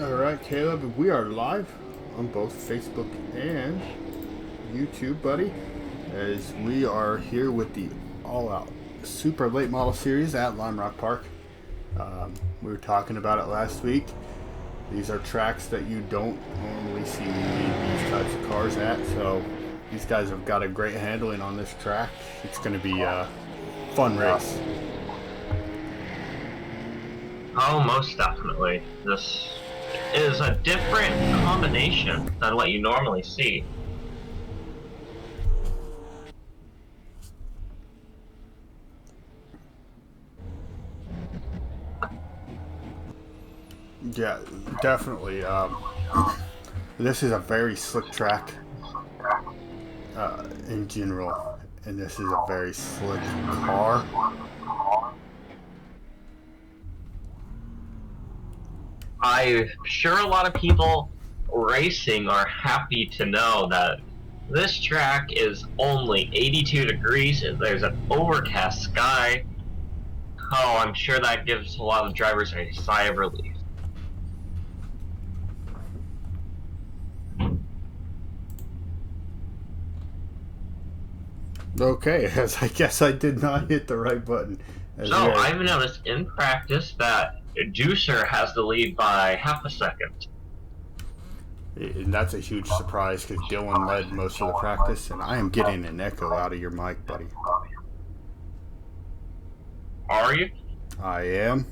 All right, Caleb, we are live on both Facebook and YouTube, buddy, as we are here with the All Out Super Late Model Series at Lime Rock Park. We were talking about it last week. These are tracks that you don't normally see these types of cars at, so these guys have got a great handling on this track. It's going to be a fun race. Oh, most definitely. This is a different combination than what you normally see. Yeah, definitely. This is a very slick track in general, and this is a very slick car. I'm sure a lot of people racing are happy to know that this track is only 82 degrees and there's an overcast sky. Oh, I'm sure that gives a lot of drivers a sigh of relief. Okay, as I guess I did not hit the right button. As So, we are, I've noticed in practice that Juicer has the lead by half a second. and that's a huge surprise because Dylan led most of the practice, and I am getting an echo out of your mic, buddy. Are you? I am.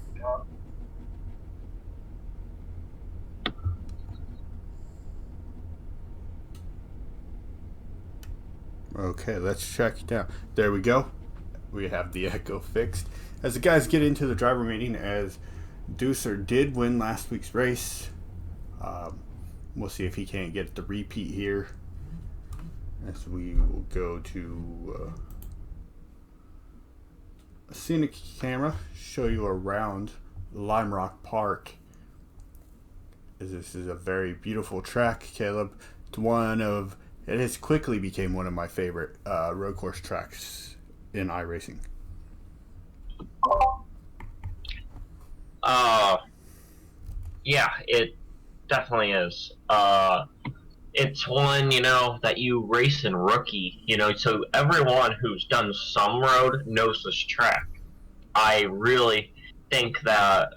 Okay, let's check it out. There we go. We have the echo fixed. As the guys get into the driver meeting, as Deucer did win last week's race, um, we'll see if he can't get the repeat here. As we will go to a scenic camera, show you around Lime Rock Park. As this is a very beautiful track, Caleb. It's one of it has quickly became one of my favorite road course tracks in iRacing. Uh, yeah, it definitely is. It's one, that you race in rookie, so everyone who's done some road knows this track. I really think that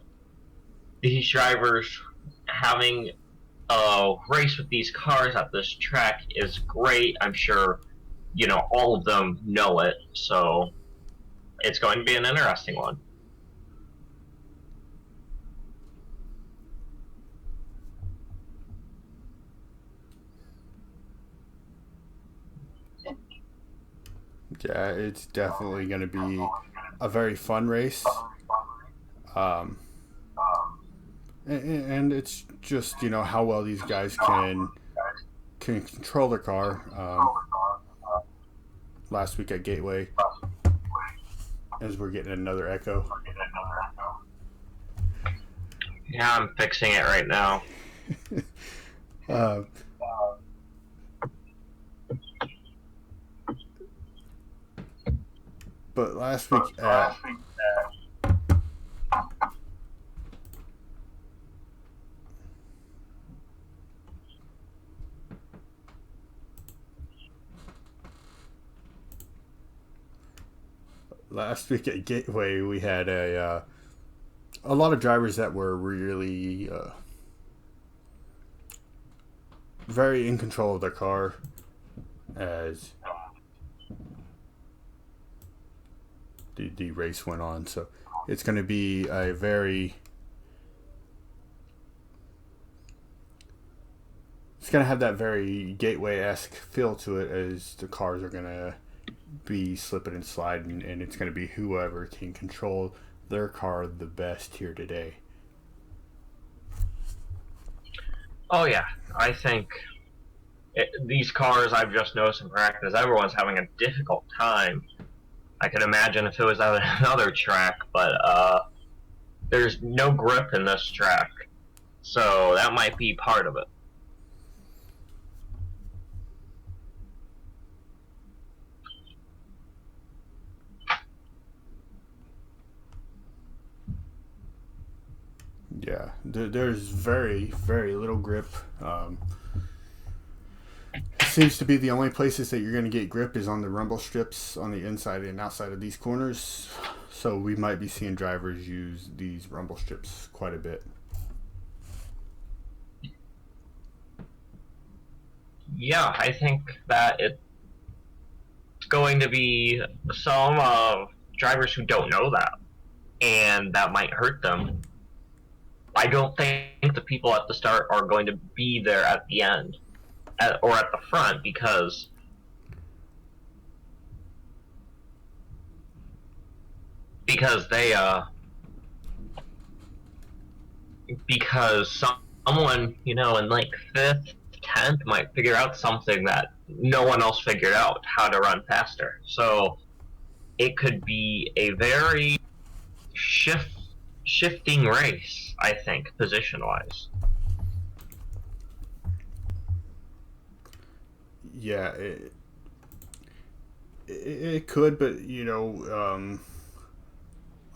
these drivers having a race with these cars at this track is great. I'm sure, all of them know it, so it's going to be an interesting one. Yeah, it's definitely going to be a very fun race. Um, and it's just how well these guys can control their car. Last week at Gateway, as we're getting another echo. Yeah, I'm fixing it right now. uh, but last week at Gateway, we had a lot of drivers that were really very in control of their car as the race went on. So it's going to be a very it's going to have that very Gateway-esque feel to it as the cars are going to be slipping and sliding, and it's going to be whoever can control their car the best here today. Oh yeah, I think these cars I've just noticed in practice, everyone's having a difficult time. I can imagine if it was at another track, but there's no grip in this track, so that might be part of it. Yeah, Yeah, there's very, very little grip. Seems to be the only places that you're going to get grip is on the rumble strips on the inside and outside of these corners. So we might be seeing drivers use these rumble strips quite a bit. Yeah, I think that it's going to be some drivers who don't know that, and that might hurt them. I don't think the people at the start are going to be there at the end or at the front because they because someone, you know, in like 5th, 10th might figure out something that no one else figured out, how to run faster. So it could be a very shifting race, I think, position wise. Yeah, it could, but you know,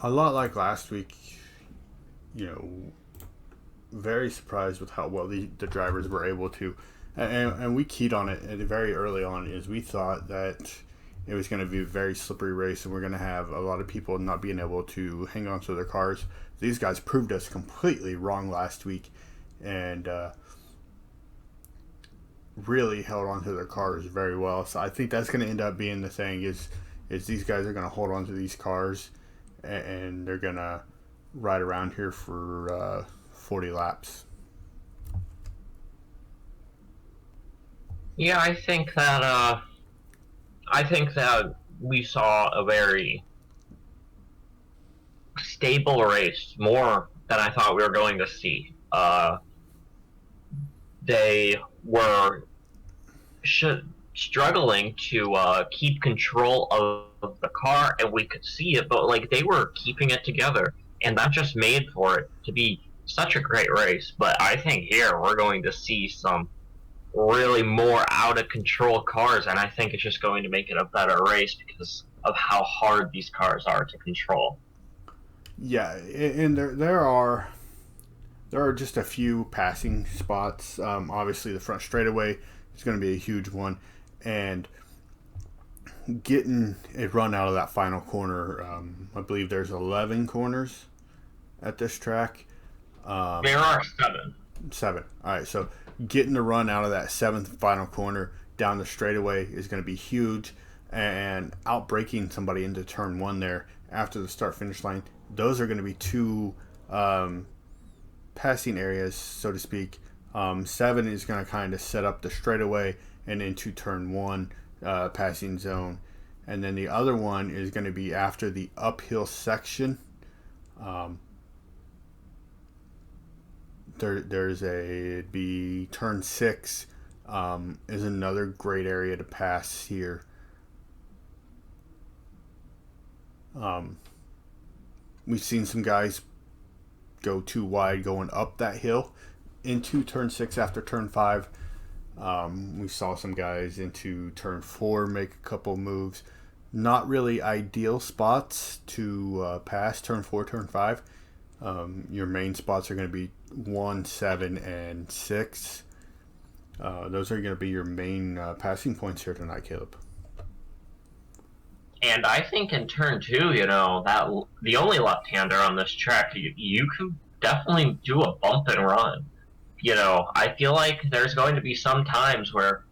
a lot like last week, you know, very surprised with how well the drivers were able to, and we keyed on it very early on. Is we thought that it was going to be a very slippery race, and we're going to have a lot of people not being able to hang on to their cars. These guys proved us completely wrong last week, and really held on to their cars very well. So I think that's going to end up being the thing is these guys are going to hold on to these cars, and they're going to ride around here for 40 laps. Yeah, I think that we saw a very stable race, more than I thought we were going to see. They were struggling to keep control of the car, and we could see it, but like they were keeping it together, and that just made for it to be such a great race. But I think here we're going to see some really more out of control cars, and I think it's just going to make it a better race because of how hard these cars are to control. Yeah, and there are just a few passing spots. Obviously, the front straightaway is going to be a huge one, and getting a run out of that final corner. I believe there's 11 corners at this track. There are 7. 7. All right, so getting the run out of that 7th final corner down the straightaway is going to be huge, and outbraking somebody into turn 1 there after the start finish line. Those are going to be 2 passing areas, so to speak. 7 is going to kind of set up the straightaway and into turn 1 passing zone, and then the other one is going to be after the uphill section. There's it'd be turn 6 is another great area to pass here. We've seen some guys go too wide going up that hill into turn 6 after turn 5. We saw some guys into turn 4 make a couple moves. Not really ideal spots to pass turn 4, turn 5. Your main spots are going to be 1, 7, and 6. Those are going to be your main passing points here tonight, Caleb. And I think in turn 2, you know, that the only left-hander on this track, you can definitely do a bump and run. You know, I feel like there's going to be some times where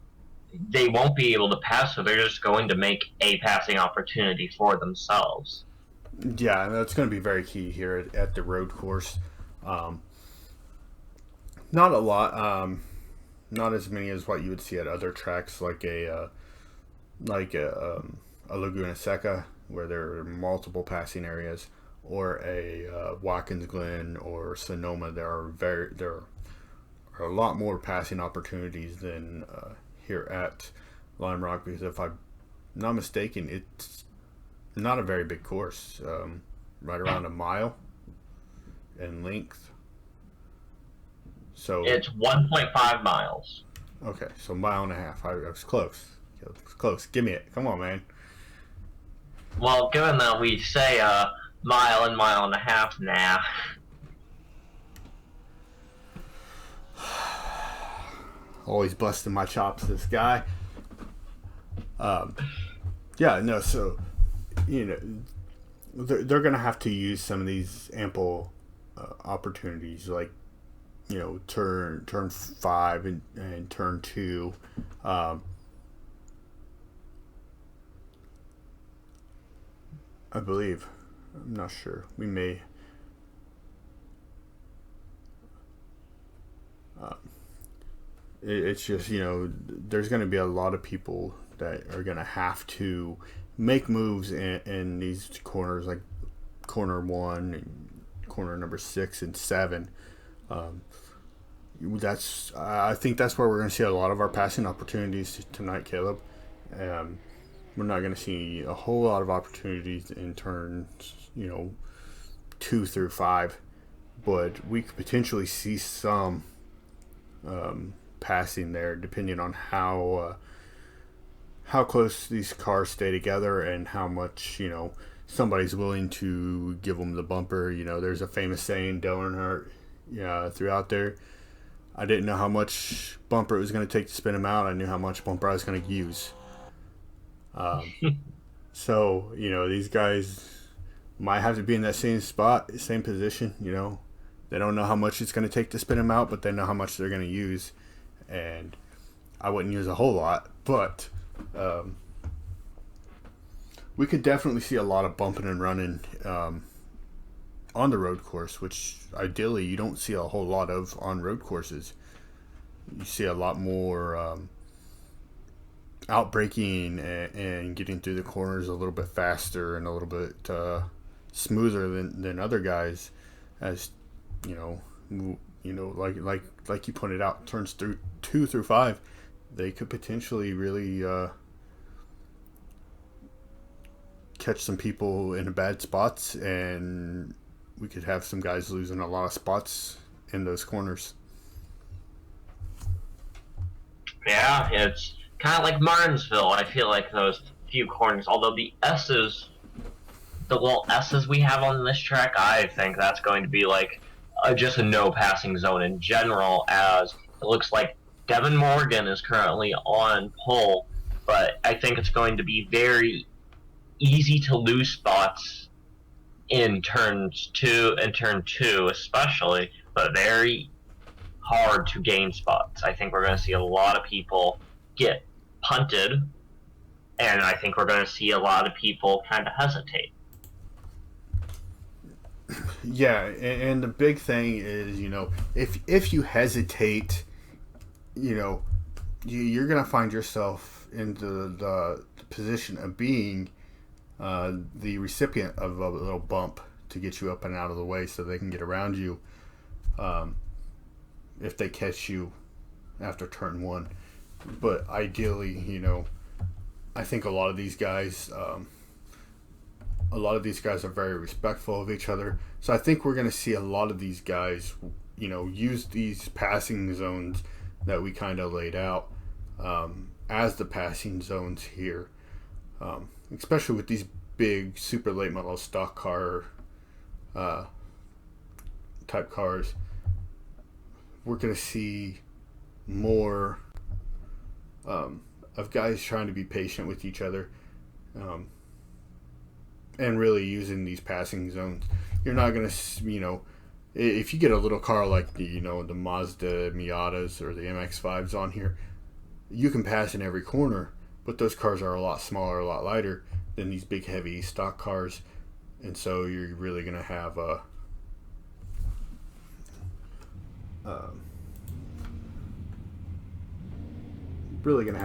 they won't be able to pass, so they're just going to make a passing opportunity for themselves. Yeah, and that's going to be very key here at the road course. Not a lot, not as many as what you would see at other tracks like a Laguna Seca, where there are multiple passing areas, or a Watkins Glen or Sonoma. There are a lot more passing opportunities than here at Lime Rock, because if I'm not mistaken, it's not a very big course, right around a mile in length. So it's 1.5 miles. Okay, so mile and a half. I was close. It was close. Give me it. Come on, man. Well, given that we say a mile and a half now. always busting my chops, this guy. Yeah, no, so, they're going to have to use some of these ample opportunities, like, turn 5 and turn 2. I believe. I'm not sure. We may. It's just, there's going to be a lot of people that are going to have to make moves in these corners, like corner 1 and corner number 6 and 7. I think that's where we're going to see a lot of our passing opportunities tonight, Caleb. We're not going to see a whole lot of opportunities in turns, 2 through 5, but we could potentially see some passing there, depending on how close these cars stay together and how much somebody's willing to give them the bumper. There's a famous saying, Dylan Hart, throughout there. I didn't know how much bumper it was going to take to spin him out. I knew how much bumper I was going to use. So, these guys might have to be in that same spot, same position, They don't know how much it's going to take to spin them out, but they know how much they're going to use. And I wouldn't use a whole lot, but we could definitely see a lot of bumping and running on the road course, which ideally you don't see a whole lot of on road courses. You see a lot more outbraking and getting through the corners a little bit faster and a little bit smoother than other guys, as like you pointed out, turns through 2 through 5, they could potentially really catch some people in bad spots, and we could have some guys losing a lot of spots in those corners. Yeah, it's kind of like Martinsville. I feel like those few corners, although the little S's we have on this track, I think that's going to be like just a no passing zone in general, as it looks like Devin Morgan is currently on pole, but I think it's going to be very easy to lose spots in turn 2 especially, but very hard to gain spots. I think we're going to see a lot of people get punted, and I think we're going to see a lot of people kind of hesitate. Yeah, and the big thing is, if you hesitate, you're going to find yourself into the position of being the recipient of a little bump to get you up and out of the way so they can get around you if they catch you after turn 1. But ideally, I think a lot of these guys are very respectful of each other. So I think we're going to see a lot of these guys, use these passing zones that we kind of laid out as the passing zones here, especially with these big super late model stock car type cars. We're going to see more of guys trying to be patient with each other and really using these passing zones. You're not going to, if you get a little car like the Mazda Miatas or the MX-5s on here, you can pass in every corner, but those cars are a lot smaller, a lot lighter than these big, heavy stock cars. And so you're really going to have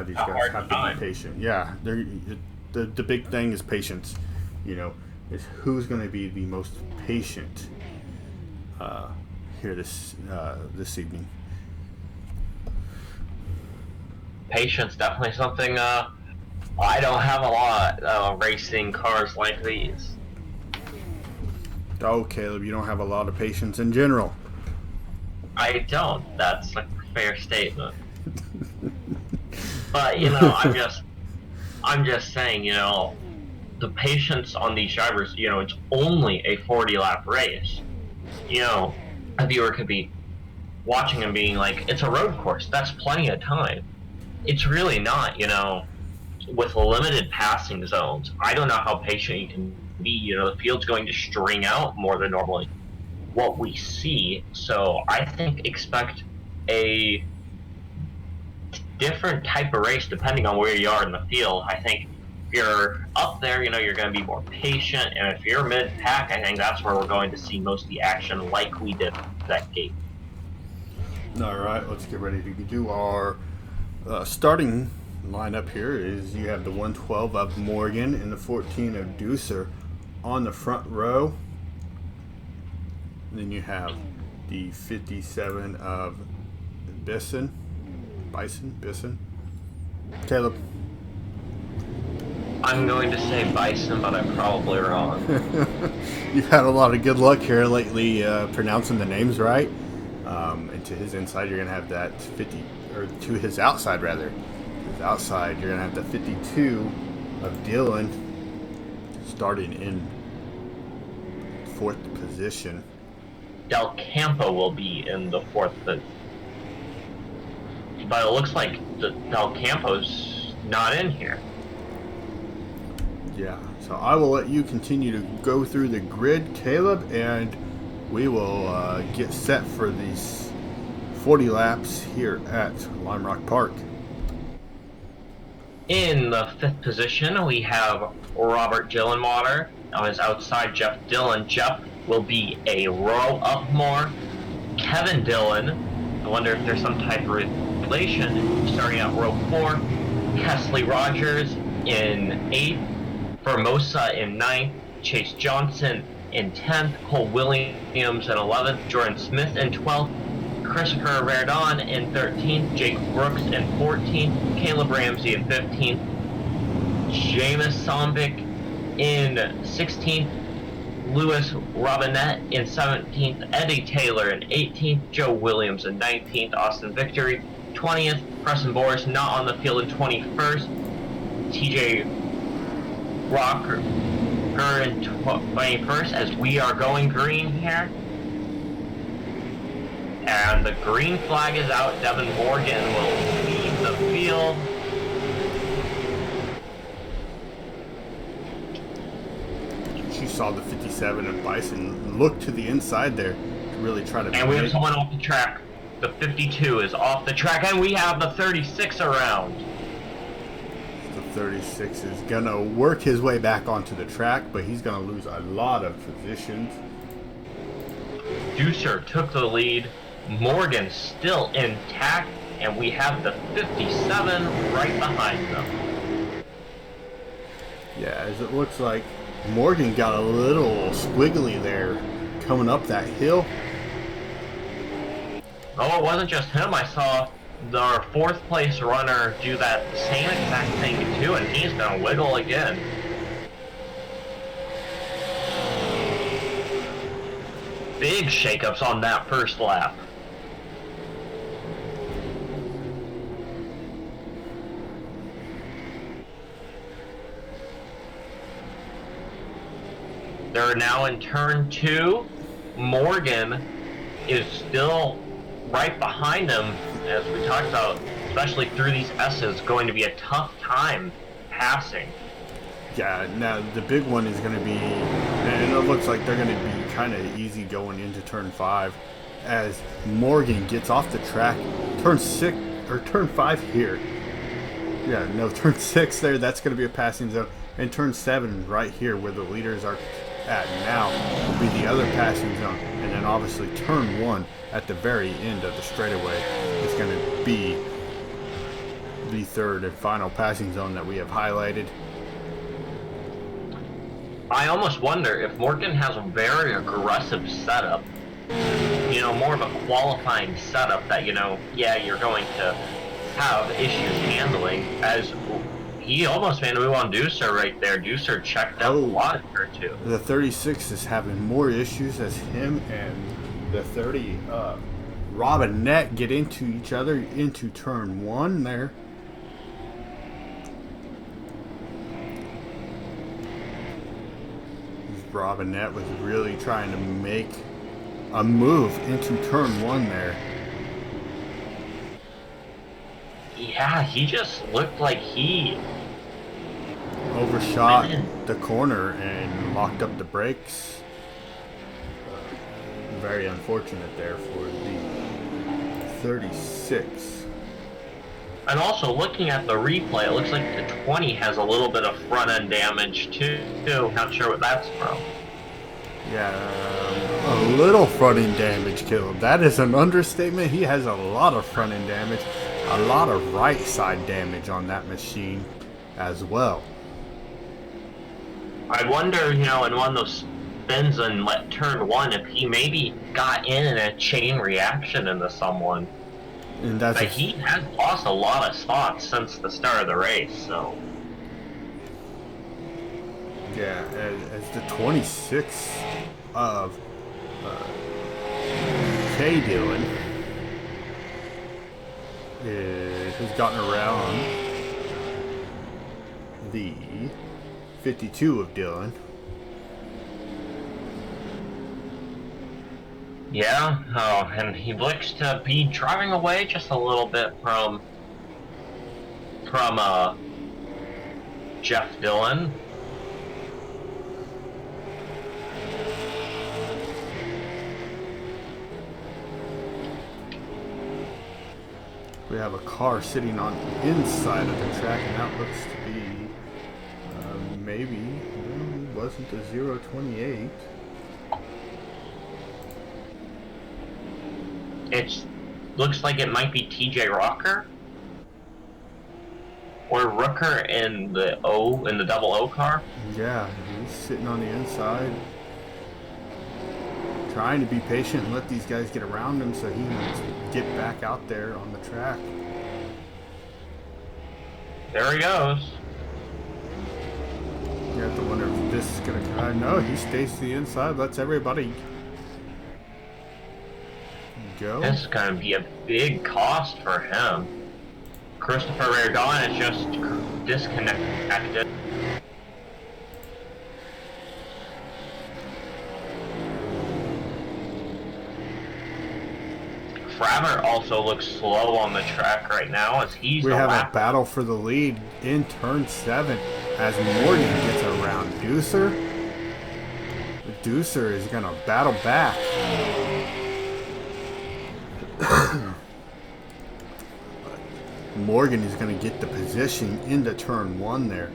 these guys have to be patient. Yeah, the big thing is patience. Is who's going to be the most patient here this evening. Patience, definitely something. I don't have a lot of racing cars like these. Oh, Caleb, you don't have a lot of patience in general. I don't. That's a fair statement. But I'm just saying, the patience on these drivers, it's only a 40 lap race. A viewer could be watching and being like, it's a road course. That's plenty of time. It's really not, with limited passing zones. I don't know how patient you can be. The field's going to string out more than normally what we see. So I think expect a different type of race depending on where you are in the field. I think if you're up there, you're going to be more patient. And if you're mid-pack, I think that's where we're going to see most of the action like we did that gate. All right, let's get ready to do our starting lineup here. Is you have the 112 of Morgan and the 14 of Deucer on the front row. And then you have the 57 of Bison. Caleb. I'm going to say Bison, but I'm probably wrong. You've had a lot of good luck here lately pronouncing the names right. And to his inside, you're going to have that 50, or to his outside, rather. His outside, you're going to have the 52 of Dylan starting in 4th position. Del Campo will be in the 4th, but it looks like Del Campo's not in here. Yeah, so I will let you continue to go through the grid, Caleb, and we will get set for these 40 laps here at Lime Rock Park. In the 5th position, we have Robert Dillenwater. On his outside, Jeff Dillon. Jeff will be a row up more. Kevin Dillon, I wonder if there's some type of relation, starting at row 4. Kesley Rogers in 8th. Formosa in 9th. Chase Johnson in 10th. Cole Williams in 11th. Jordan Smith in 12th. Christopher Verdon in 13th. Jake Brooks in 14th. Caleb Ramsey in 15th. Jameis Sombic in 16th. Lewis Robinette in 17th. Eddie Taylor in 18th. Joe Williams in 19th. Austin Victory 20th. Preston Boris not on the field in 21st. TJ Rocker in 21st, as we are going green here. And the green flag is out. Devin Morgan will leave the field. You saw the 57 of Bison look to the inside there to really try to... And we have someone off the track. The 52 is off the track, and we have the 36 around. The 36 is going to work his way back onto the track, but he's going to lose a lot of positions. Deucer took the lead. Morgan still intact, and we have the 57 right behind them. Yeah, as it looks like Morgan got a little squiggly there coming up that hill. Oh, it wasn't just him. I saw our 4th place runner do that same exact thing too, and he's gonna wiggle again. Big shakeups on that first lap. They're now in turn 2. Morgan is still right behind them, as we talked about, especially through these S's, going to be a tough time passing. Yeah, now the big one is going to be, and it looks like they're going to be kind of easy going into turn 5, as Morgan gets off the track. Turn 5 here. Yeah, no, turn 6 there, that's going to be a passing zone. And turn 7 right here where the leaders are at now will be the other passing zone. And then obviously turn 1 at the very end of the straightaway is going to be the 3rd and final passing zone that we have highlighted. I almost wonder if Morgan has a very aggressive setup, more of a qualifying setup that, yeah, you're going to have issues handling, as he almost made a move on Deucer right there. Deucer checked out a lot or two. The 36 is having more issues as him and the 30 Robinette get into each other into turn 1 there. Robinette was really trying to make a move into turn 1 there. Yeah, he just looked like he overshot the corner and locked up the brakes. Very unfortunate there for the 36. And also, looking at the replay, it looks like the 20 has a little bit of front-end damage, too. Not sure what that's from. Yeah, a little front-end damage, Caleb. That is an understatement. He has a lot of front-end damage, a lot of right-side damage on that machine as well. I wonder, in one of those spins in turn 1, if he maybe got in a chain reaction into someone. And that's but he has lost a lot of spots since the start of the race, so. Yeah, as the 26 of K. Dillon has gotten around the 52 of Dillon. Yeah, and he looks to be driving away just a little bit from Jeff Dillon. We have a car sitting on the inside of the track, and that looks to be maybe it wasn't a 028. It looks like it might be TJ Rocker or Rooker in the double O car. Yeah, he's sitting on the inside, trying to be patient and let these guys get around him so he can get back out there on the track. There he goes. You have to wonder if this is going to... no, he stays to the inside, lets everybody go. This is going to be a big cost for him. Christopher Rardon is just disconnected. Fravert also looks slow on the track right now as he's We have a battle for the lead in turn 7 as Morgan gets around Deucer. Deucer is going to battle back. Morgan is going to get the position into turn 1 there.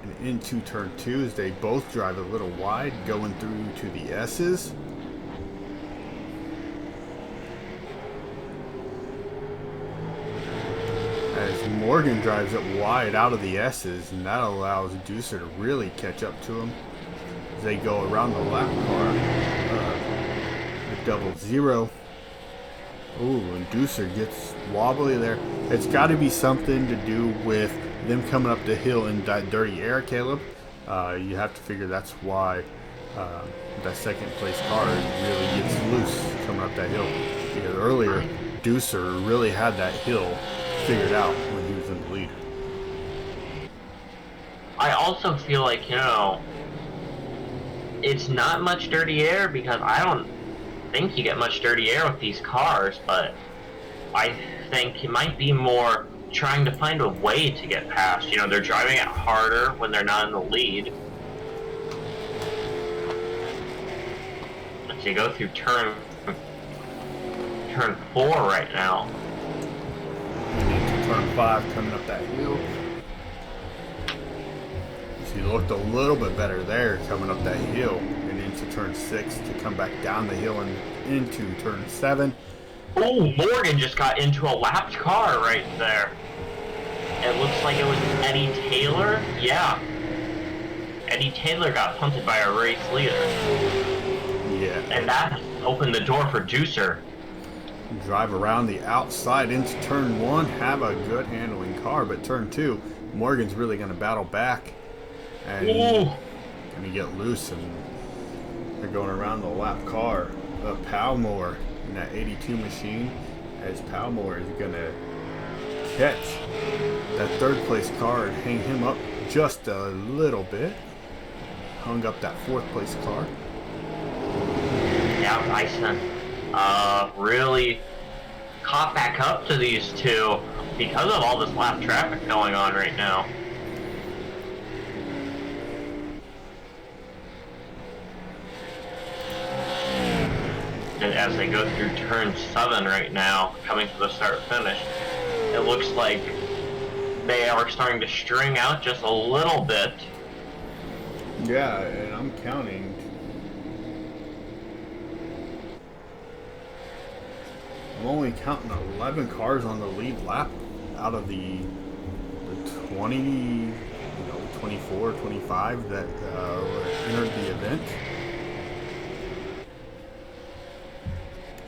And into turn 2 as they both drive a little wide, going through to the S's. As Morgan drives it wide out of the S's, and that allows Deucer to really catch up to him as they go around the lap car. The 00. Ooh, and Deucer gets wobbly there. It's got to be something to do with them coming up the hill in that dirty air, Caleb. You have to figure that's why that second place car really gets loose coming up that hill. Because earlier, Deucer really had that hill figured out when he was in the lead. I also feel like, it's not much dirty air because I don't think you get much dirty air with these cars, but I think it might be more trying to find a way to get past. They're driving it harder when they're not in the lead. As you go through turn 4 right now. Turn 5 coming up that hill. She looked a little bit better there coming up that hill and into turn 6 to come back down the hill and into turn 7. Oh, Morgan just got into a lapped car right there. It looks like it was Eddie Taylor. Yeah. Eddie Taylor got punted by a race leader. Yeah. And that opened the door for Deucer. Drive around the outside into turn 1, have a good handling car, but turn 2, Morgan's really going to battle back and going to get loose, and they're going around the lap car of Palmore in that 82 machine, as Palmore is going to catch that third place car and hang him up just a little bit. Hung up that fourth place car. Yeah, Bison really caught back up to these two because of all this lap traffic going on right now. And as they go through turn 7 right now, coming to the start-finish, it looks like they are starting to string out just a little bit. Yeah, and I'm counting. I'm only counting 11 cars on the lead lap out of the 20, 24, 25 that entered the event.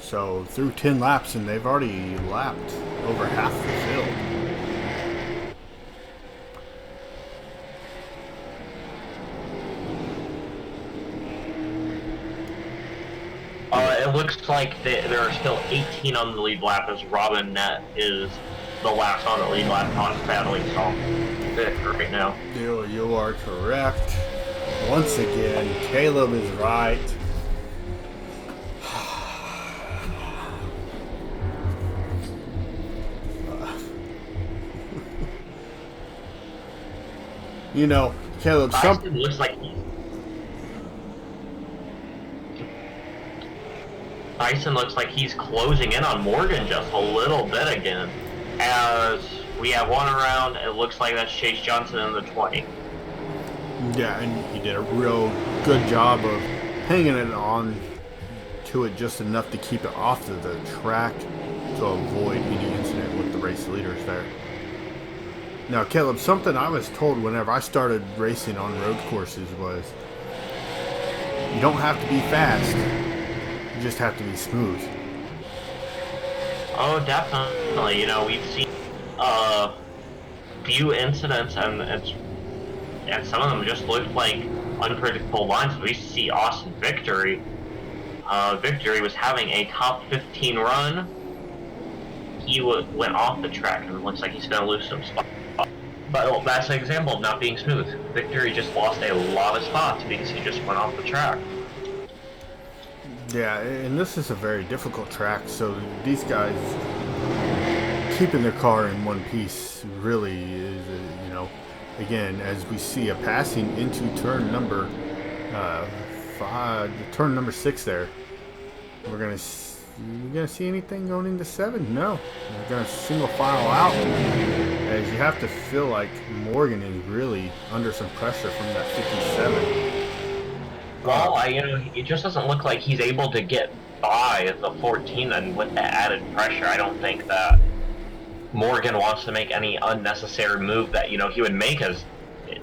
So through 10 laps, and they've already lapped over half the field. It looks like there are still 18 on the lead lap as Robin Net is the last on the lead lap, not battling Tom Vic right now. You are correct. Once again, Caleb is right. Caleb, Bison looks like Bison looks like he's closing in on Morgan just a little bit again. As we have one around, it looks like that's Chase Johnson in the 20. Yeah, and he did a real good job of hanging it on to it just enough to keep it off of the track to avoid any incident with the race leaders there. Now, Caleb, something I was told whenever I started racing on road courses was you don't have to be fast, you just have to be smooth. Oh, definitely. We've seen a few incidents, and some of them just looked like unpredictable lines. We see Austin Victory. Victory was having a top 15 run. He went off the track, and it looks like he's going to lose some spots. But that's an example of not being smooth. Victory just lost a lot of spots because he just went off the track. Yeah, and this is a very difficult track, so these guys keeping their car in one piece really is, again, as we see a passing into turn number 6 there. We're gonna see anything going into 7? No, we're gonna single file out. As you have to feel like Morgan is really under some pressure from that 57. Well, it just doesn't look like he's able to get by the 14, and with the added pressure, I don't think that Morgan wants to make any unnecessary move that, he would make as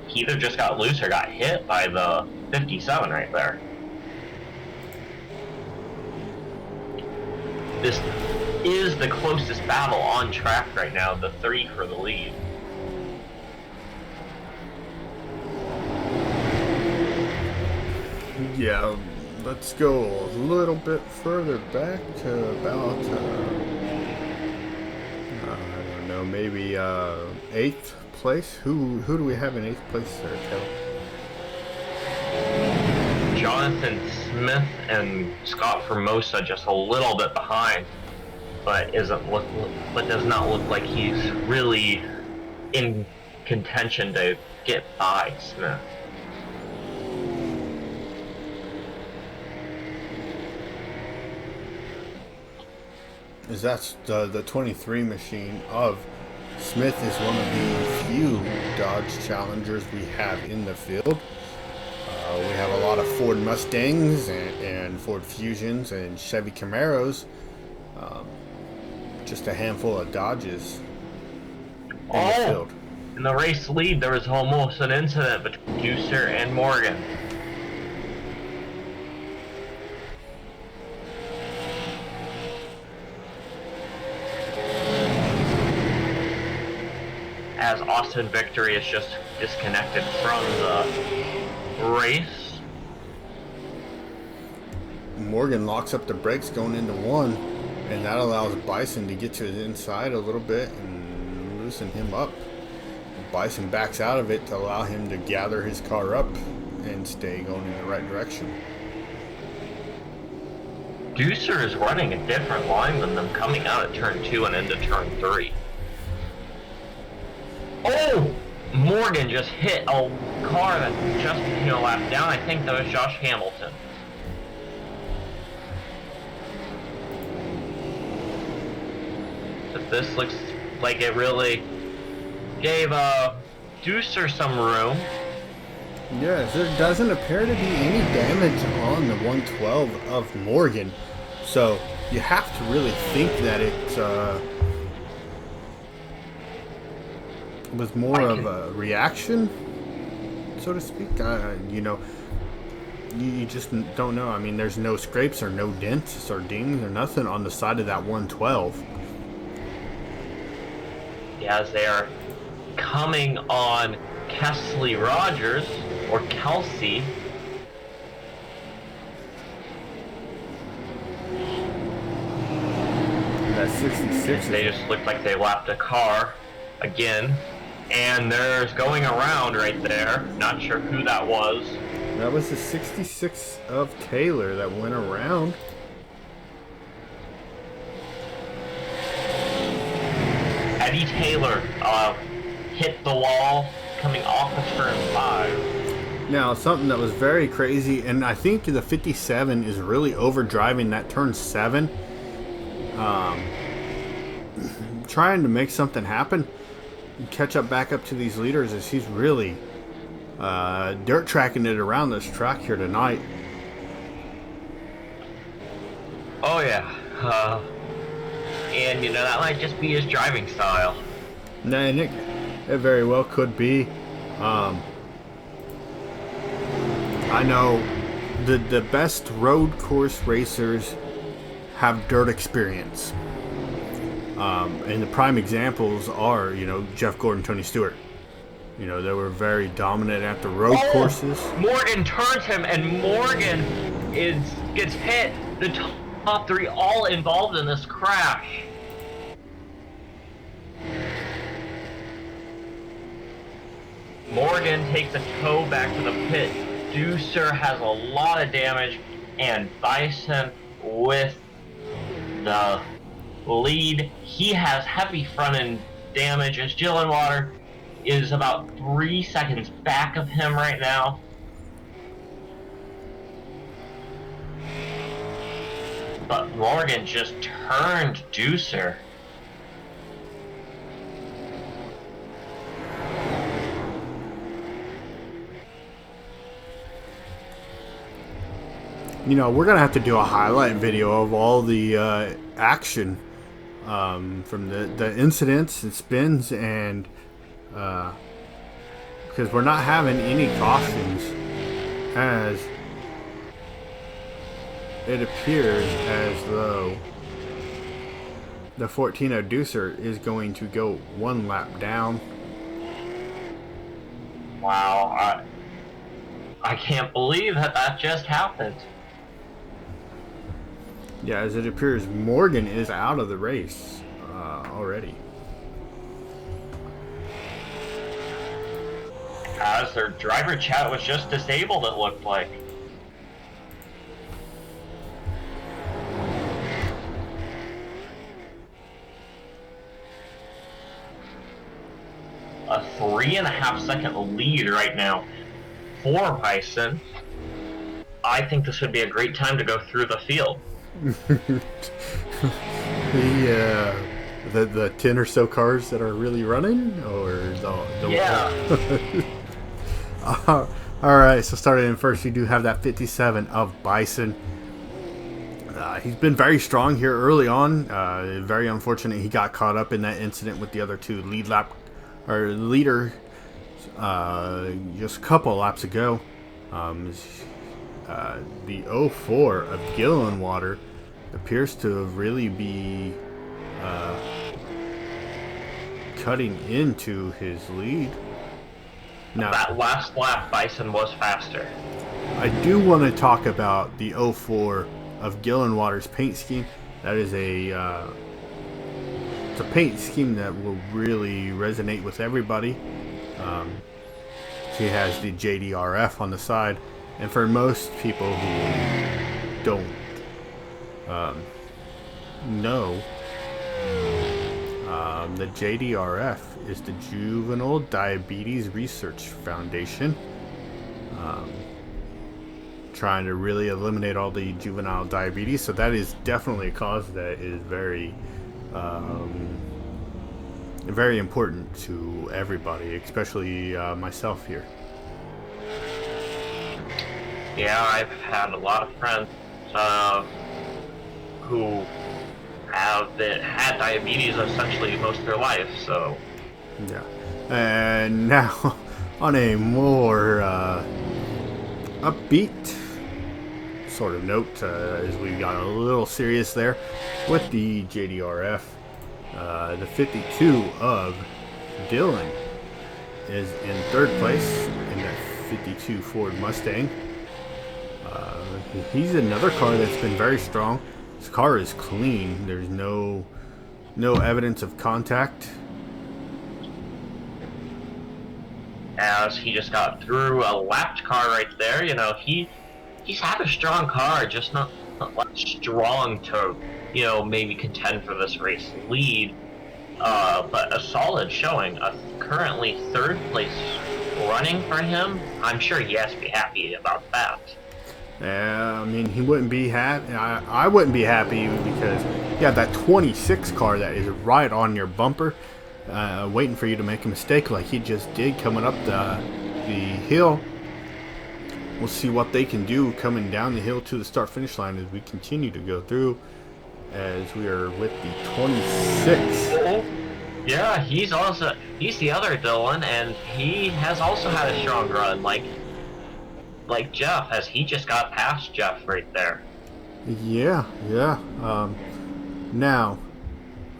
he either just got loose or got hit by the 57 right there. This is the closest battle on track right now, the 3 for the lead. Yeah, let's go a little bit further back to about, I don't know, maybe 8th place. Who do we have in 8th place there, Kel? Jonathan Smith and Scott Formosa just a little bit behind, but does not look like he's really in contention to get by Smith. Is that's the 23 machine of Smith is one of the few Dodge Challengers we have in the field. We have a lot of Ford Mustangs and Ford Fusions and Chevy Camaros. Just a handful of Dodges in the field. In the race lead, there was almost an incident between Juicer and Morgan. As Austin Victory is just disconnected from the race. Morgan locks up the brakes going into 1, and that allows Bison to get to his inside a little bit and loosen him up. Bison backs out of it to allow him to gather his car up and stay going in the right direction. Deucer is running a different line than them coming out at turn 2 and into turn 3. Oh! Morgan just hit a car that just became a lap down. I think that was Josh Hamilton. But this looks like it really gave Deucer some room. Yes, there doesn't appear to be any damage on the 112 of Morgan. So you have to really think that it was more of a reaction, so to speak. You know, you just don't know. I mean, there's no scrapes or no dents or dings or nothing on the side of that 112. As they are coming on Kesley Rogers, or Kelsey. That 66. They just looked like they lapped a car again. And there's going around right there. Not sure who that was. That was the 66 of Taylor that went around. Eddie Taylor hit the wall coming off of turn 5. Now, something that was very crazy, and I think the 57 is really overdriving that turn 7. Trying to make something happen and catch up back up to these leaders as he's really dirt tracking it around this track here tonight. Oh yeah. And you know, that might just be his driving style. Nah, it very well could be. I know the best road course racers have dirt experience. And the prime examples are, you know, Jeff Gordon, Tony Stewart. You know, they were very dominant at the road courses. Morgan turns him, and Morgan gets hit. The top 3 all involved in this crash. Morgan takes a tow back to the pit. Deucer has a lot of damage, and Bison with the lead. He has heavy front end damage, as Gillenwater is about 3 seconds back of him right now. But Morgan just turned Deucer. You know, we're going to have to do a highlight video of all the action from the incidents and spins, and because we're not having any cautions, as it appears as though the 14 Deucer is going to go 1 lap down. Wow, I can't believe that just happened. Yeah, as it appears, Morgan is out of the race already. As their driver chat was just disabled, it looked like. A 3.5 second lead right now for Bison. I think this would be a great time to go through the field. The 10 or so cars that are really running, or the yeah. All right, so starting in first, we do have that 57 of Bison. He's been very strong here early on. Very unfortunate he got caught up in that incident with the other 2 leader just a couple laps ago. The 04 of Gillenwater appears to really be cutting into his lead. Now, that last lap, Bison was faster. I do want to talk about the 04 of Gillenwater's paint scheme. That is it's a paint scheme that will really resonate with everybody. He has the JDRF on the side, and for most people who don't know, the JDRF is the Juvenile Diabetes Research Foundation, trying to really eliminate all the juvenile diabetes. So that is definitely a cause that is very, very important to everybody, especially myself here. Yeah, I've had a lot of friends who had diabetes essentially most of their life, so... Yeah. And now, on a more upbeat sort of note, as we got a little serious there with the JDRF, the 52 of Dylan is in third place in that 52 Ford Mustang. He's another car that's been very strong. His car is clean. There's no evidence of contact. As he just got through a lapped car right there, you know, he's had a strong car, just not strong to, you know, maybe contend for this race lead. But a solid showing. Currently third place running for him. I'm sure he has to be happy about that. I mean, he wouldn't be happy. I wouldn't be happy because you have that 26 car that is right on your bumper, waiting for you to make a mistake like he just did coming up the hill. We'll see what they can do coming down the hill to the start-finish line as we continue to go through, as we are with the 26. Yeah, he's the other Dylan, and he has also had a strong run, like Jeff, as he just got past Jeff right there. Yeah. Now,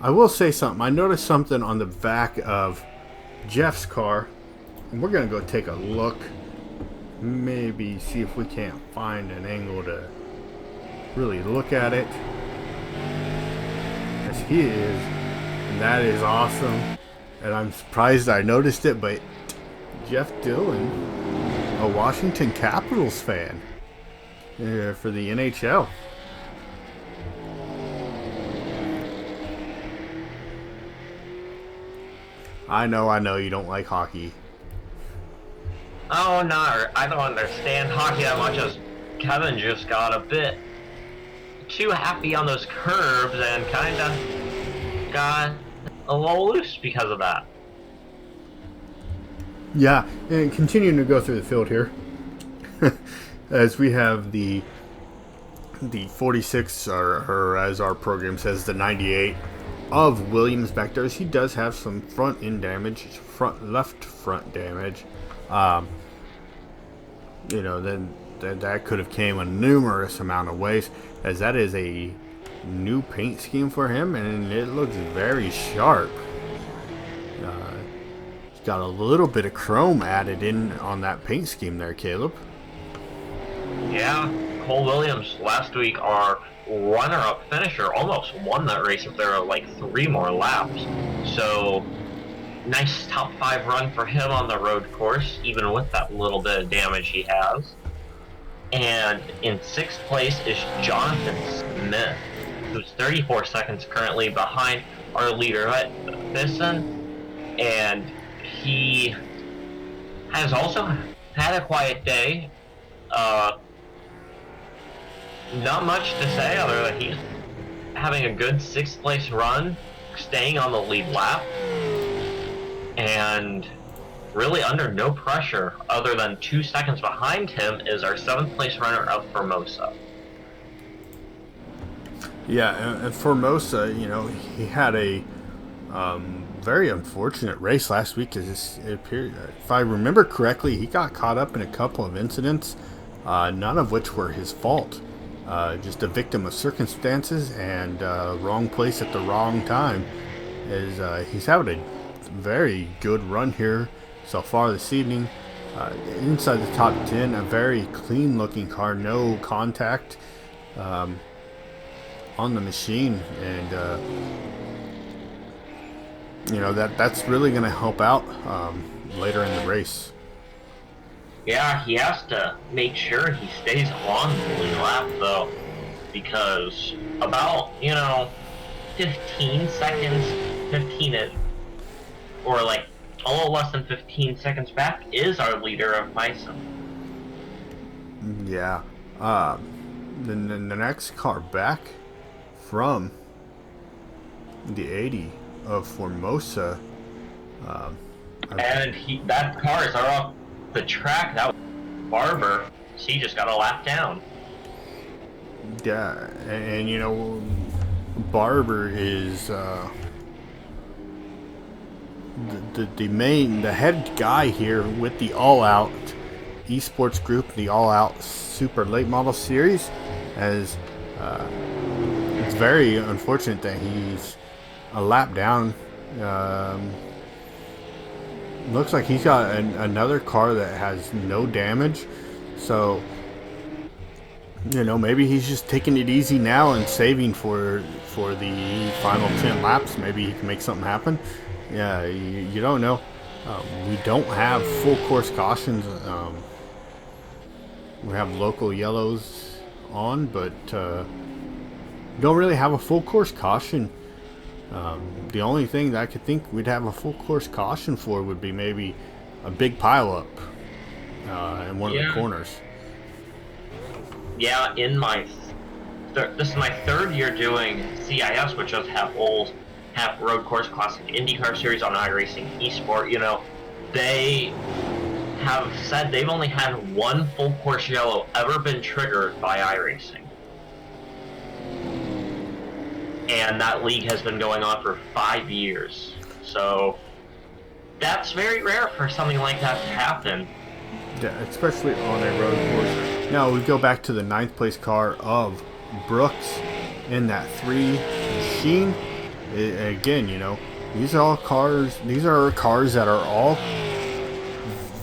I will say something. I noticed something on the back of Jeff's car, and we're going to go take a look. Maybe see if we can't find an angle to really look at it. As he is, and that is awesome. And I'm surprised I noticed it, but Jeff Dillon, a Washington Capitals fan for the NHL. I know you don't like hockey. Oh no, I don't understand hockey that much, as Kevin just got a bit too happy on those curves and kinda got a little loose because of that. Yeah, and continuing to go through the field here, as we have the 46, or as our program says, the 98 of Williams back there. He does have some front end damage, left front damage. You know, then that could have came a numerous amount of ways, as that is a new paint scheme for him, and it looks very sharp. He's got a little bit of chrome added in on that paint scheme there, Caleb. Yeah, Cole Williams last week, our runner-up finisher, almost won that race if there were like 3 more laps. So nice top 5 run for him on the road course, even with that little bit of damage he has. And in 6th place is Jonathan Smith, who's 34 seconds currently behind our leader at Thyssen. And he has also had a quiet day. Not much to say other than he's having a good 6th place run, staying on the lead lap, and really under no pressure other than 2 seconds behind him is our 7th place runner up Formosa. Yeah, and Formosa, you know, he had a very unfortunate race last week. As it appeared, if I remember correctly, he got caught up in a couple of incidents, none of which were his fault. Just a victim of circumstances and wrong place at the wrong time. He's having a very good run here so far this evening. Inside the top 10, a very clean looking car, no contact on the machine, and you know, that's really going to help out later in the race. Yeah, he has to make sure he stays on the lead lap, though. because about 15 seconds, or like a little less than 15 seconds back is our leader of Bison. Yeah. The next car back from the 80 of Formosa. And that car is off the track. That was Barber. She just got a lap down. Yeah, and Barber is the head guy here with the All Out Esports Group, the All Out Super Late Model Series. As it's very unfortunate that he's a lap down. Looks like he's got another car that has no damage, so maybe he's just taking it easy now and saving for the final 10 laps. Maybe he can make something happen. Yeah, you don't know. We don't have full course cautions. We have local yellows on, but don't really have a full course caution. The only thing that I could think we'd have a full course caution for would be maybe a big pileup in one of the corners. Yeah, this is my third year doing CIS, which is half road course classic IndyCar series on iRacing eSport. They have said they've only had one full course yellow ever been triggered by iRacing. And that league has been going on for 5 years. So that's very rare for something like that to happen. Yeah, especially on a road course. Now we go back to the 9th place car of Brooks in that 3 machine. Again, these are cars that are all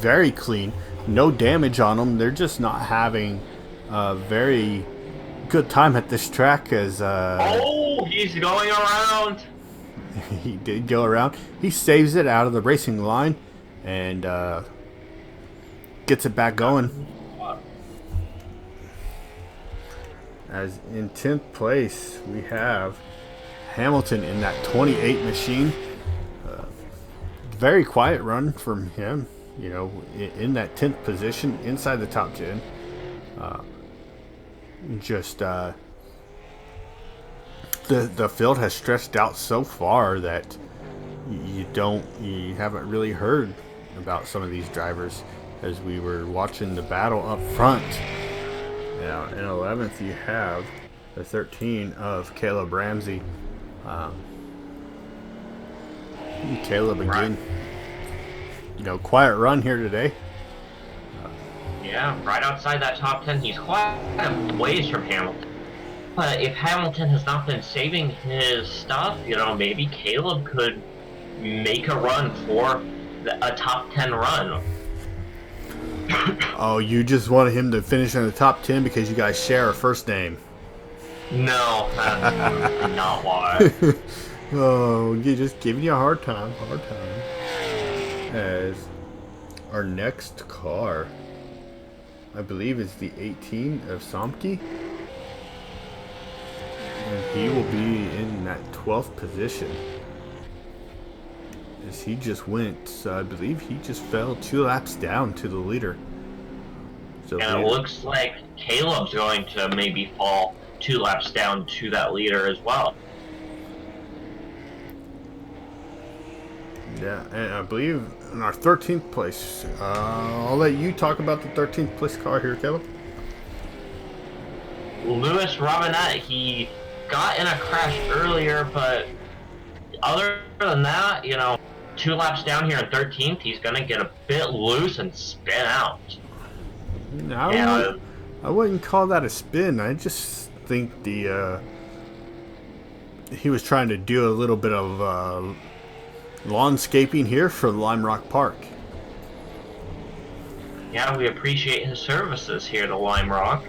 very clean, no damage on them. They're just not having a very good time at this track. As he's going around. He did go around. He saves it out of the racing line and gets it back going. As in 10th place, we have Hamilton in that 28 machine. Very quiet run from him, in that 10th position, inside the top 10. The field has stretched out so far that you haven't really heard about some of these drivers as we were watching the battle up front. Now in 11th you have the 13 of Caleb Ramsey. Caleb again, quiet run here today. Yeah, right outside that top 10. He's quite a ways from Hamilton. But if Hamilton has not been saving his stuff, maybe Caleb could make a run for a top 10 run. Oh, you just wanted him to finish in the top 10 because you guys share a first name. No, that's not why. Oh, you're just giving you a hard time. As our next car, I believe, is the 18 of Somke. And he will be in that 12th position. As he just went, I believe he just fell 2 laps down to the leader. So and it looks like Caleb's going to maybe fall 2 laps down to that leader as well. Yeah, and I believe in our 13th place, I'll let you talk about the 13th place car here, Caleb. Louis Robinette, he got in a crash earlier, but other than that, 2 laps down here in 13th, he's going to get a bit loose and spin out. I wouldn't call that a spin. I just think he was trying to do a little bit of lawnscaping here for Lime Rock Park. Yeah, we appreciate his services here to Lime Rock.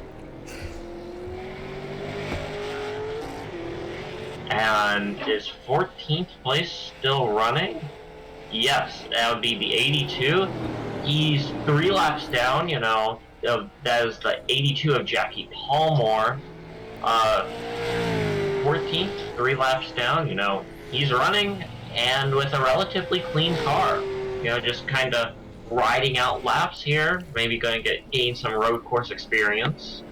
And is 14th place still running? Yes, that would be the 82. He's 3 laps down, that is the 82 of Jackie Palmore. Uh, 14th, 3 laps down, you know, he's running and with a relatively clean car. You know, just kind of riding out laps here, maybe going to gain some road course experience.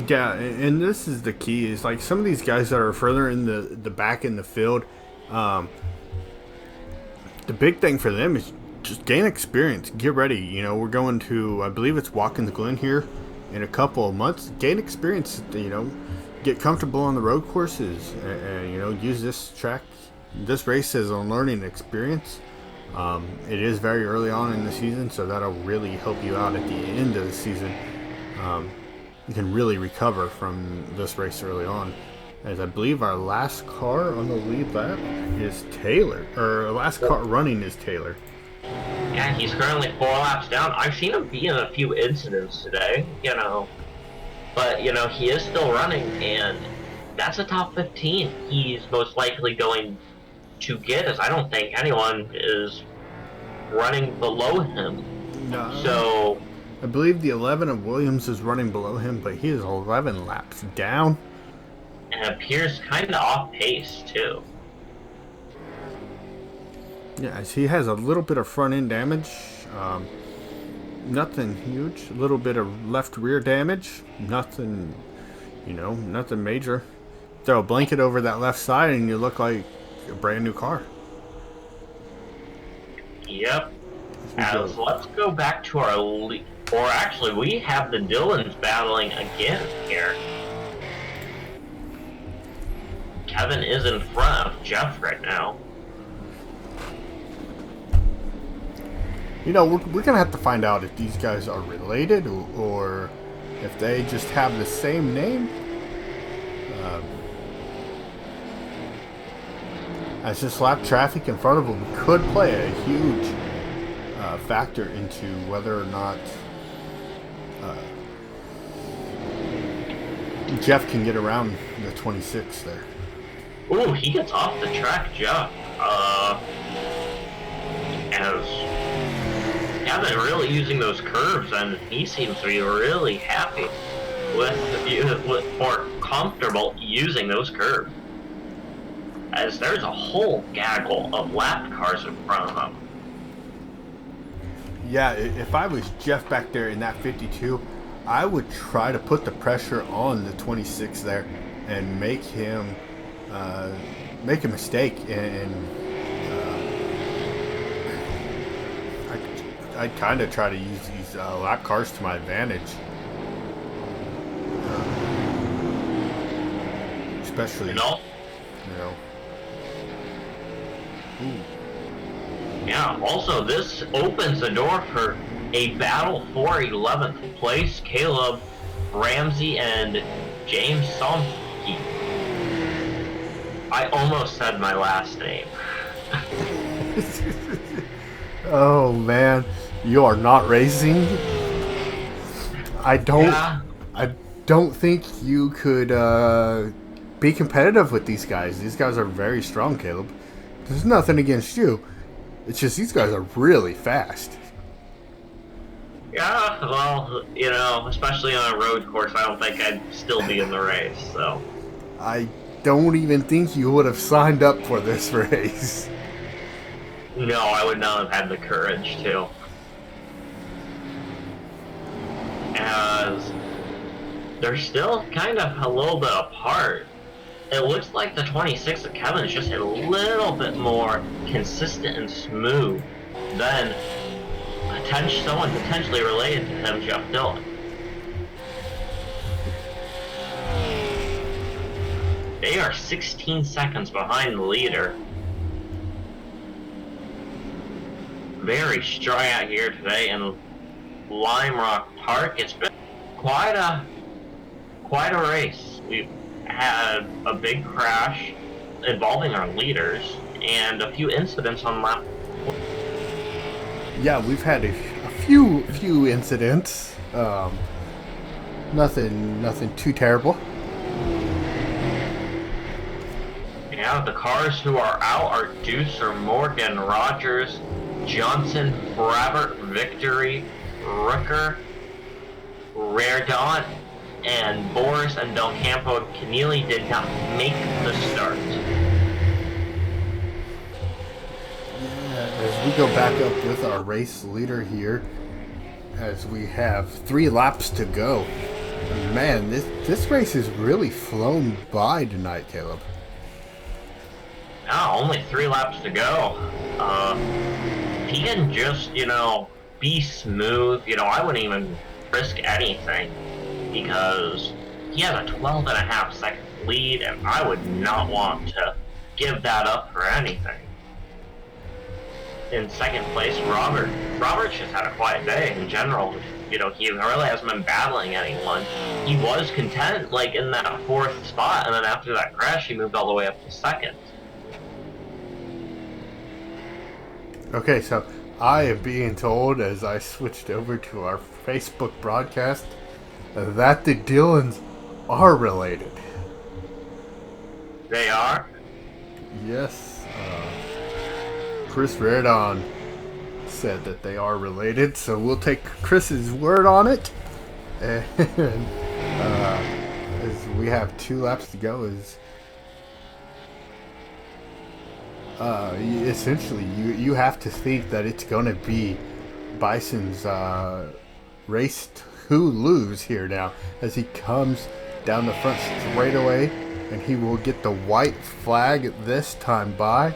Yeah, and this is the key. Is like some of these guys that are further in the back in the field. The big thing for them is just gain experience. Get ready. You know, we're going to, I believe it's Watkins Glen here in a couple of months. Gain experience. You know, get comfortable on the road courses, and you know, use this track, this race as a learning experience. It is very early on in the season, so that'll really help you out at the end of the season. You can really recover from this race early on, as I believe our last car on the lead lap is Taylor, or our last car running is Taylor. Yeah, he's currently 4 laps down. I've seen him be in a few incidents today, you know, but you know, he is still running, and that's a top 15 he's most likely going to get, as I don't think anyone is running below him. No. So I believe the 11 of Williams is running below him, but he is 11 laps down. And appears kind of off pace, too. Yeah, as he has a little bit of front end damage. Nothing huge. A little bit of left rear damage. Nothing, you know, nothing major. Throw a blanket over that left side and you look like a brand new car. Yep. As let's go back to our lead. Or actually, we have the Dylans battling again here. Kevin is in front of Jeff right now. You know, we're going to have to find out if these guys are related or if they just have the same name. As this lap traffic in front of them could play a huge factor into whether or not Jeff can get around the 26 there. Ooh, he gets off the track, Jeff. As Kevin really using those curves, and he seems to be really happy with or comfortable using those curves. As there's a whole gaggle of lap cars in front of him. Yeah, if I was Jeff back there in that 52, I would try to put the pressure on the 26 there and make him make a mistake, and I'd kind of try to use these lap cars to my advantage, especially you know. Ooh. Yeah, also this opens the door for a battle for 11th place. Caleb Ramsey and James Somke. I almost said my last name. Oh man, you are not racing. I don't think you could be competitive with these guys. These guys are very strong, Caleb. There's nothing against you. It's just these guys are really fast. Yeah, well, you know, especially on a road course, I don't think I'd still be in the race, so. I don't even think you would have signed up for this race. No, I would not have had the courage to. As they're still kind of a little bit apart. It looks like the 26 of Kevin is just a little bit more consistent and smooth than someone potentially related to him, Jeff Dillon. They are 16 seconds behind the leader. Very strong out here today in Lime Rock Park. It's been quite a race. We've had a big crash involving our leaders and a few incidents on lap. Yeah, we've had a few incidents. Nothing too terrible. Yeah, the cars who are out are Deucer, Morgan, Rogers, Johnson, Brabert, Victory, Rooker, Rare Dawn, and Boris and Del Campo and Keneally did not make the start. As we go back up with our race leader here, as we have 3 laps to go. Man, this race has really flown by tonight, Caleb. Now, only 3 laps to go. If he can just, be smooth, I wouldn't even risk anything because he has a 12.5-second lead, and I would not want to give that up for anything. In second place, Robert. Robert's just had a quiet day in general. He really hasn't been battling anyone. He was content, in that 4th spot, and then after that crash, he moved all the way up to 2nd. Okay, so I am being told as I switched over to our Facebook broadcast that the Dillons are related. They are? Yes. Chris Reardon said that they are related, so we'll take Chris's word on it. And as we have 2 laps to go, essentially you have to think that it's going to be Bison's race to lose here now, as he comes down the front straightaway, and he will get the white flag this time by.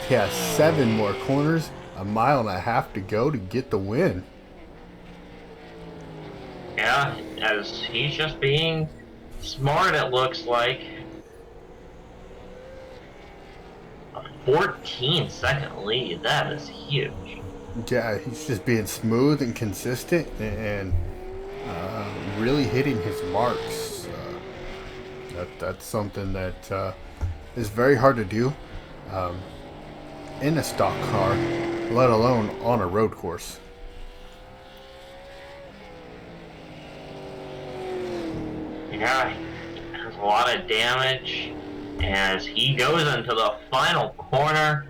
He has 7 more corners, 1.5 miles to go to get the win. Yeah, as he's just being smart, it looks like. A 14-second lead, that is huge. Yeah, he's just being smooth and consistent and really hitting his marks. That's something that is very hard to do. In a stock car, let alone on a road course. Yeah, has a lot of damage as he goes into the final corner.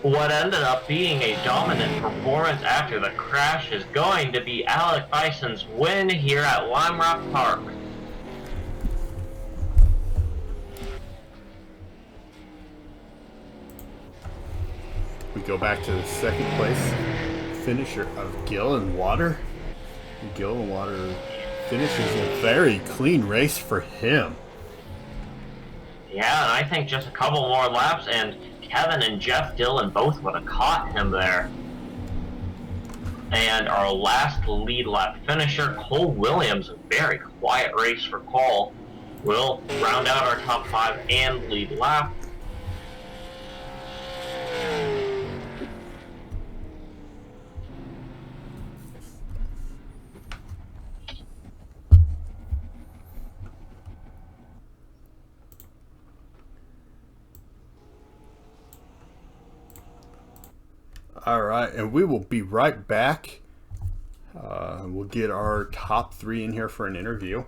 What ended up being a dominant performance after the crash is going to be Alec Bison's win here at Lime Rock Park. We go back to the 2nd place finisher of Gillenwater. Gillenwater finishes a very clean race for him. Yeah, and I think just a couple more laps and Kevin and Jeff Dillon both would have caught him there. And our last lead lap finisher, Cole Williams, a very quiet race for Cole, will round out our top 5 and lead lap. All right, and we will be right back. We'll get our top 3 in here for an interview.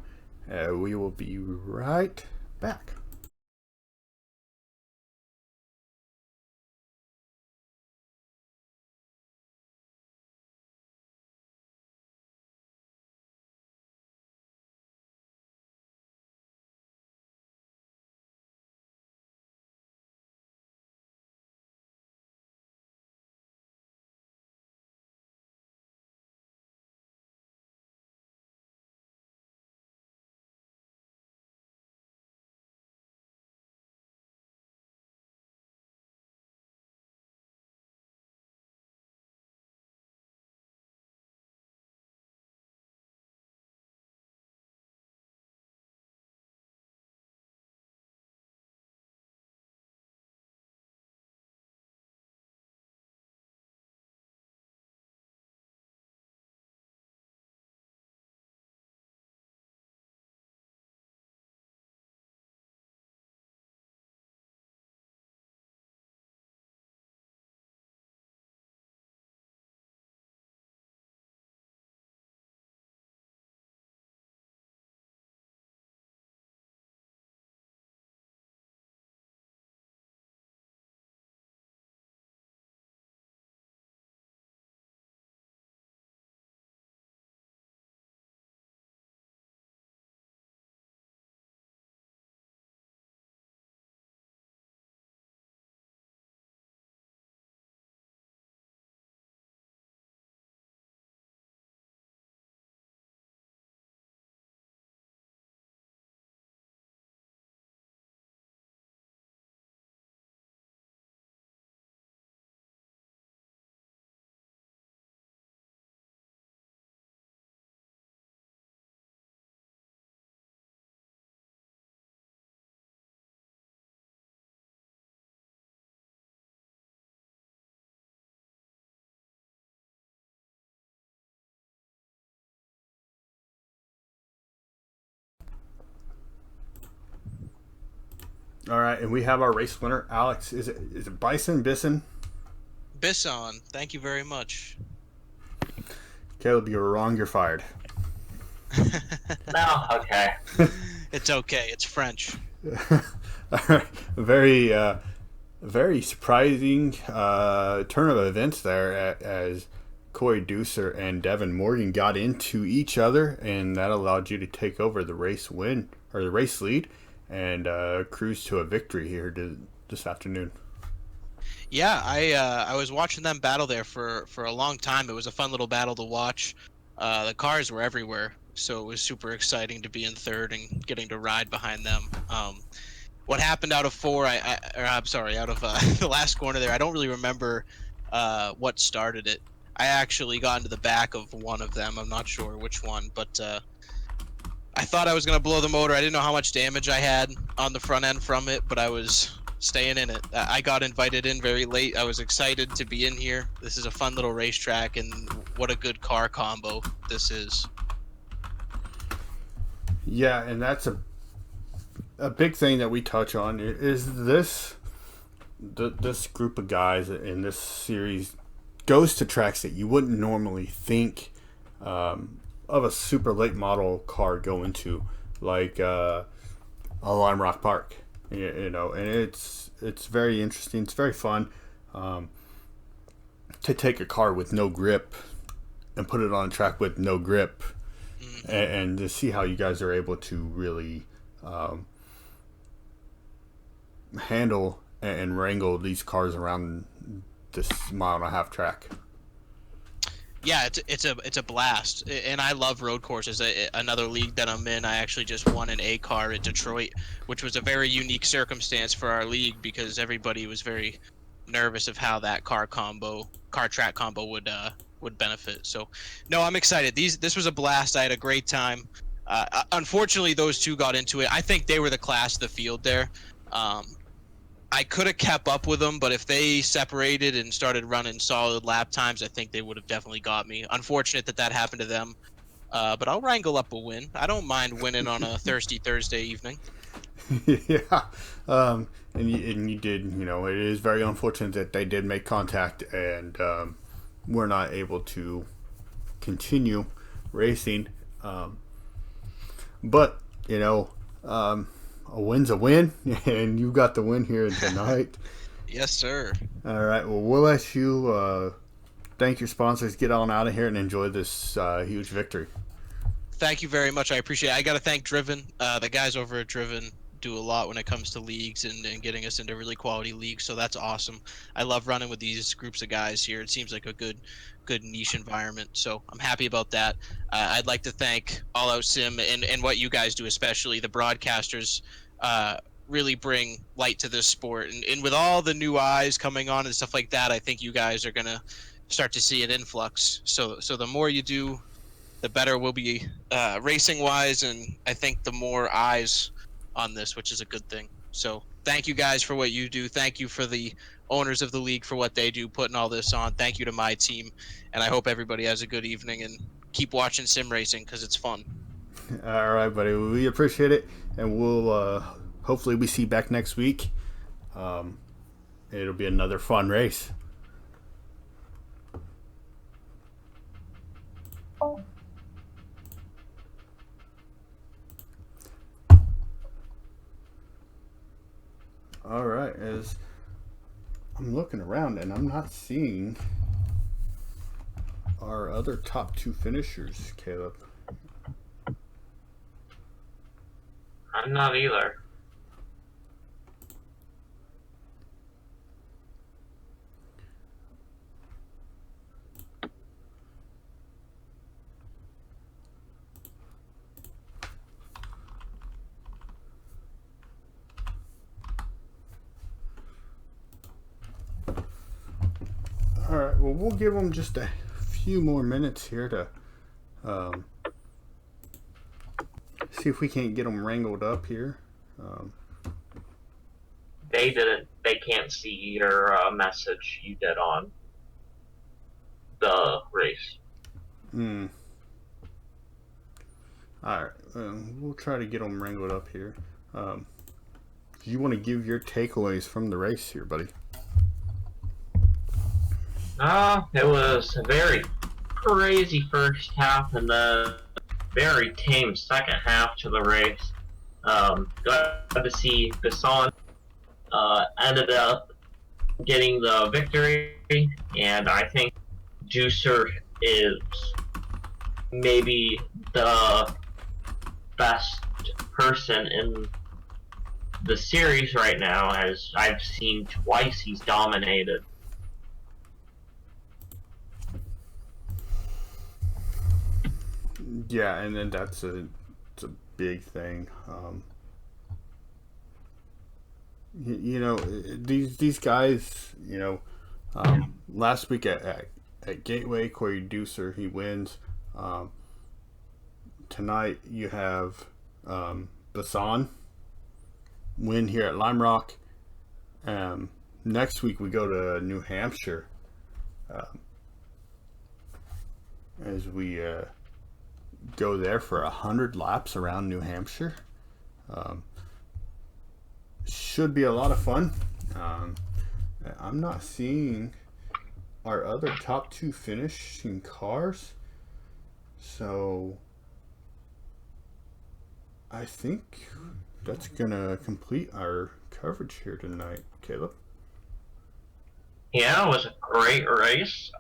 We will be right back. All right, and we have our race winner, Alex. Is it Bison Bison? Bisson, thank you very much. Caleb, you're wrong. You're fired. No, okay. It's okay. It's French. All right, very very surprising turn of events there as Corey Deucer and Devin Morgan got into each other, and that allowed you to take over the race win or the race lead and cruise to a victory here this afternoon. Yeah, I was watching them battle there for a long time. It was a fun little battle to watch. The cars were everywhere, so it was super exciting to be in third and getting to ride behind them. What happened out of four? I'm sorry, out of the last corner there. I don't really remember what started it. I actually got into the back of one of them. I'm not sure which one, but I thought I was gonna blow the motor. I didn't know how much damage I had on the front end from it, but I was staying in it. I got invited in very late. I was excited to be in here. This is a fun little racetrack, and what a good car combo this is. Yeah, and that's a big thing that we touch on is this group of guys in this series goes to tracks that you wouldn't normally think of a super late model car going to, like a Lime Rock Park, and it's very interesting. It's very fun to take a car with no grip and put it on a track with no grip, and to see how you guys are able to really handle and wrangle these cars around this 1.5 mile track. Yeah, it's a blast, and I love road courses. Another league that I'm in, I actually just won an A car at Detroit, which was a very unique circumstance for our league because everybody was very nervous of how that car track combo would benefit. So, no, I'm excited. This was a blast. I had a great time. Unfortunately, those two got into it. I think they were the class of the field there. I could have kept up with them, but if they separated and started running solid lap times, I think they would have definitely got me. Unfortunate that happened to them, but I'll wrangle up a win. I don't mind winning on a thirsty Thursday evening. Yeah, and you did. It is very unfortunate that they did make contact and we're not able to continue racing. But a win's a win, and you got the win here tonight. Yes, sir. All right. Well, we'll let you thank your sponsors, get on out of here, and enjoy this huge victory. Thank you very much. I appreciate it. I got to thank Driven. The guys over at Driven do a lot when it comes to leagues and getting us into really quality leagues. So that's awesome. I love running with these groups of guys here. It seems like a good niche environment. So I'm happy about that. I'd like to thank All Out Sim and what you guys do, especially the broadcasters. Really bring light to this sport, and with all the new eyes coming on and stuff like that, I think you guys are gonna start to see an influx. So the more you do, the better we'll be racing wise, and I think the more eyes on this, which is a good thing. So thank you guys for what you do. Thank you for the owners of the league for what they do, putting all this on. Thank you to my team, and I hope everybody has a good evening and keep watching sim racing because it's fun. All right, buddy. We appreciate it, and we'll hopefully we see you back next week. It'll be another fun race. All right, as I'm looking around and I'm not seeing our other top two finishers, Caleb. I'm not either. All right, well, we'll give them just a few more minutes here to see if we can't get them wrangled up here. They can't see your message you did on the race. All right, we'll try to get them wrangled up here. you want to give your takeaways from the race here, buddy. It was a very crazy first half and then very tame second half to the race. Glad to see Gasson ended up getting the victory, and I think Juicer is maybe the best person in the series right now, as I've seen twice he's dominated. Yeah, and then it's a big thing. These guys, last week at Gateway, Corey Deucer, he wins. Tonight you have Bassan win here at Lime Rock. Next week we go to New Hampshire as we go there for 100 laps around New Hampshire. Should be a lot of fun. I'm not seeing our other top two finishing cars, so I think that's gonna complete our coverage here tonight, Caleb. Yeah, it was a great race.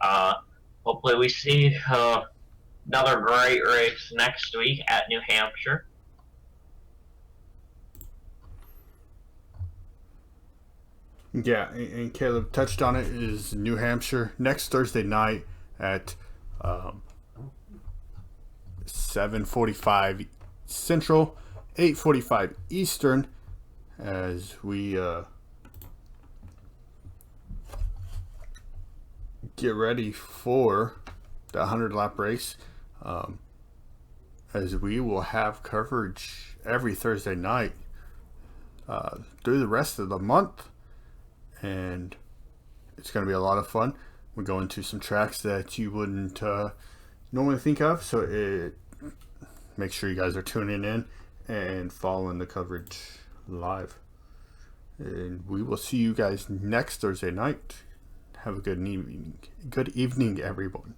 Hopefully we see another great race next week at New Hampshire. Yeah, and Caleb touched on it, is New Hampshire next Thursday night at 7:45 Central, 8:45 Eastern, as we get ready for the 100-lap race, as we will have coverage every Thursday night through the rest of the month, and it's going to be a lot of fun. We're going to some tracks that you wouldn't normally think of, so make sure you guys are tuning in and following the coverage live. And we will see you guys next Thursday night. Have a good evening, everyone.